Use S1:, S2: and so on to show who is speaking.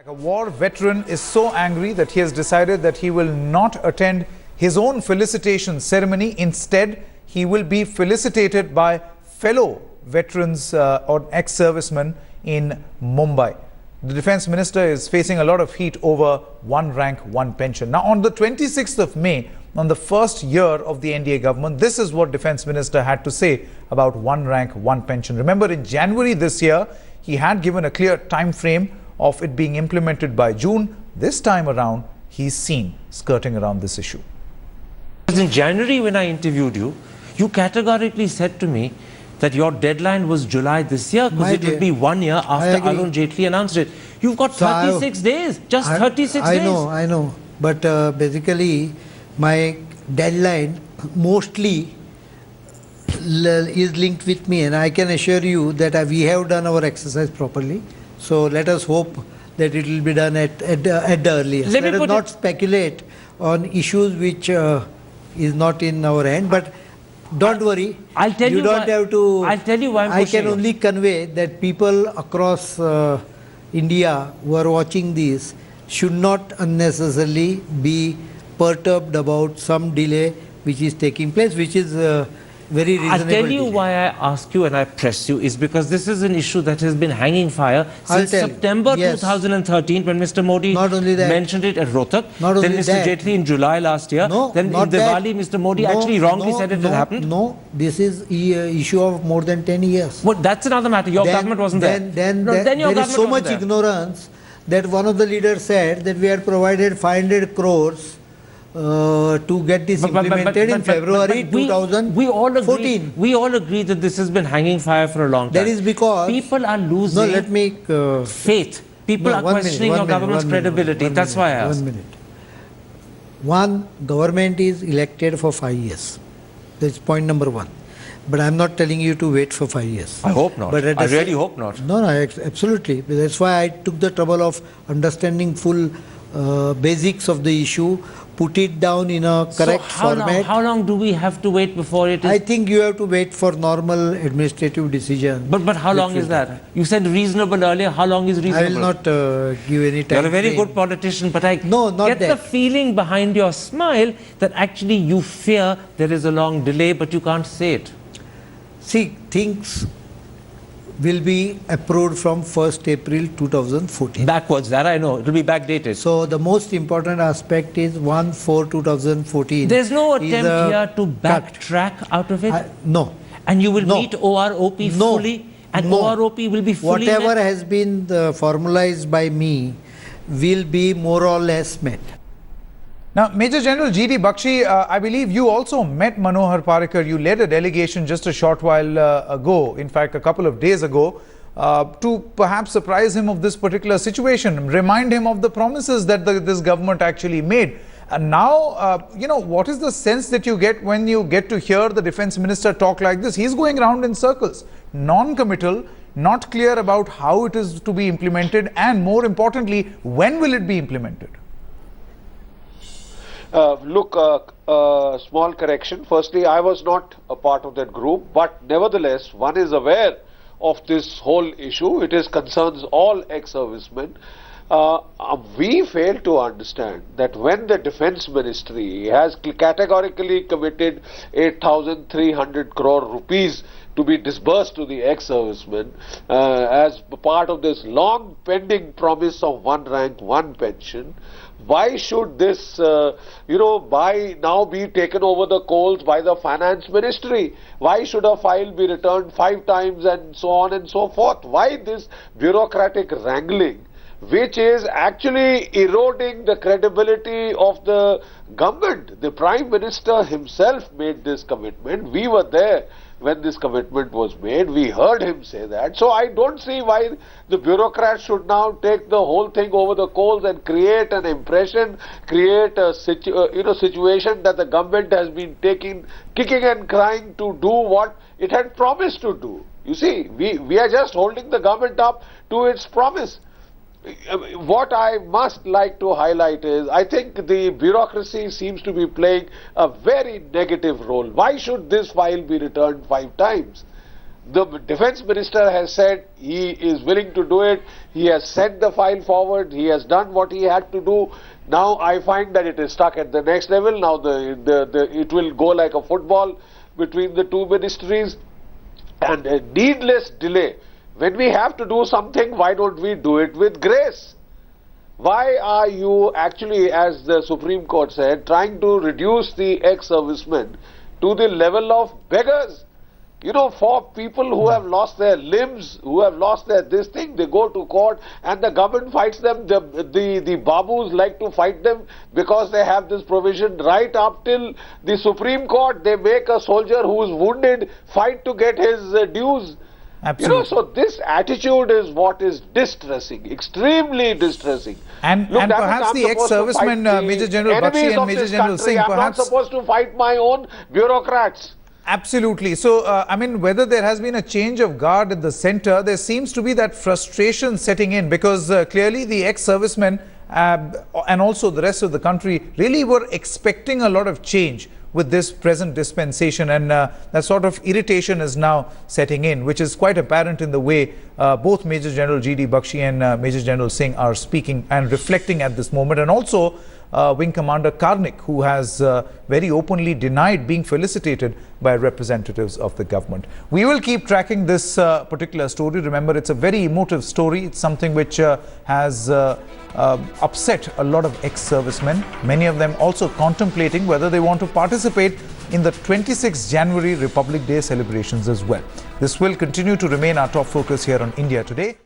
S1: A war veteran is so angry that he has decided that he will not attend his own felicitation ceremony. Instead, he will be felicitated by fellow veterans or ex-servicemen in Mumbai. The defense minister is facing a lot of heat over one rank, one pension. Now, on the 26th of May, on the first year of the NDA government, this is what defense minister had to say about one rank, one pension. Remember, in January this year, he had given a clear time frame of it being implemented by June. This time around, he's seen skirting around this issue.
S2: In January, when I interviewed you, you categorically said to me that your deadline was July this year because it would be 1 year after Arun Jaitley announced it. You've got 36 days, just 36 days.
S3: I know. But basically, my deadline mostly is linked with me, and I can assure you that we have done our exercise properly. So let us hope that it will be done at the earliest. Let us not speculate on issues which is not in our hand. But don't worry.
S2: I'll tell you
S3: don't have to.
S2: I'll tell you why I'm
S3: I can only convey that people across India who are watching this should not unnecessarily be perturbed about some delay which is taking place, which is very reasonable.
S2: I'll tell you why I ask you and I press you is because this is an issue that has been hanging fire since September 2013 when Mr. Modi mentioned it at Rohtak. Then Mr. Jaitley in July last year. Then in Diwali, Mr. Modi actually wrongly said it had happened.
S3: No, this is an issue of more than 10 years.
S2: But that's another matter. Your government wasn't there.
S3: Then there is so much ignorance that one of the leaders said that we had provided 500 crores to get this implemented in February 2014.
S2: We all agree that this has been hanging fire for a long time.
S3: That is because
S2: people are losing faith. People are questioning your government's credibility. That's why I asked.
S3: 1 minute. One, government is elected for 5 years. That's point number one. But I'm not telling you to wait for 5 years.
S2: I hope not. But I really hope not.
S3: No, absolutely. That's why I took the trouble of understanding full basics of the issue, put it down in a correct format.
S2: How long do we have to wait before it is?
S3: I think you have to wait for normal administrative decision.
S2: But how long is that? You said reasonable earlier. How long is reasonable?
S3: I will not give any time.
S2: You're a very good politician, but I get the feeling behind your smile that actually you fear there is a long delay, but you can't say it.
S3: See, things will be approved from 1st April 2014.
S2: Backwards, that I know. It will be backdated.
S3: So the most important aspect is 1/4/2014.
S2: There's no attempt here to backtrack out of it?
S3: No.
S2: And you will meet OROP fully? And OROP will be fully
S3: Whatever has been formalized by me will be more or less met.
S1: Now, Major General G.D. Bakshi, I believe you also met Manohar Parrikar. You led a delegation just a short while ago, in fact, a couple of days ago, to perhaps surprise him of this particular situation, remind him of the promises that this government actually made. And now, what is the sense that you get when you get to hear the defense minister talk like this? He's going around in circles, non-committal, not clear about how it is to be implemented, and more importantly, when will it be implemented?
S4: Look, small correction. Firstly, I was not a part of that group, but nevertheless, one is aware of this whole issue. It concerns all ex-servicemen. We fail to understand that when the defense ministry has categorically committed 8,300 crore rupees to be disbursed to the ex-servicemen as part of this long pending promise of one rank, one pension, why should this, by now be taken over the coals by the finance ministry? Why should a file be returned 5 times and so on and so forth? Why this bureaucratic wrangling, which is actually eroding the credibility of the government? The Prime Minister himself made this commitment. We were there when this commitment was made. We heard him say that. So I don't see why the bureaucrats should now take the whole thing over the coals and create an impression, create a situation that the government has been kicking and crying to do what it had promised to do. You see, we are just holding the government up to its promise. What I must like to highlight is, I think the bureaucracy seems to be playing a very negative role. Why should this file be returned 5 times? The defense minister has said he is willing to do it. He has sent the file forward. He has done what he had to do. Now I find that it is stuck at the next level. Now it will go like a football between the two ministries, and a needless delay. When we have to do something, why don't we do it with grace? Why are you actually, as the Supreme Court said, trying to reduce the ex-servicemen to the level of beggars? You know, for people who have lost their limbs, who have lost their this thing, they go to court and the government fights them. The babus like to fight them because they have this provision. Right up till the Supreme Court, they make a soldier who is wounded fight to get his dues.
S1: Absolutely.
S4: You know, so this attitude is what is distressing, extremely distressing.
S1: And perhaps the ex-servicemen, Major General Bakshi and Major General Singh,
S4: I'm not supposed to fight my own bureaucrats.
S1: Absolutely. So, I mean, whether there has been a change of guard at the centre, there seems to be that frustration setting in, because clearly the ex-servicemen and also the rest of the country really were expecting a lot of change with this present dispensation, and that sort of irritation is now setting in, which is quite apparent in the way both Major General G.D. Bakshi and Major General Singh are speaking and reflecting at this moment, and also Wing Commander Karnik, who has very openly denied being felicitated by representatives of the government. We will keep tracking this particular story. Remember, it's a very emotive story. It's something which has upset a lot of ex-servicemen, many of them also contemplating whether they want to participate in the 26th January Republic Day celebrations as well. This will continue to remain our top focus here on India Today.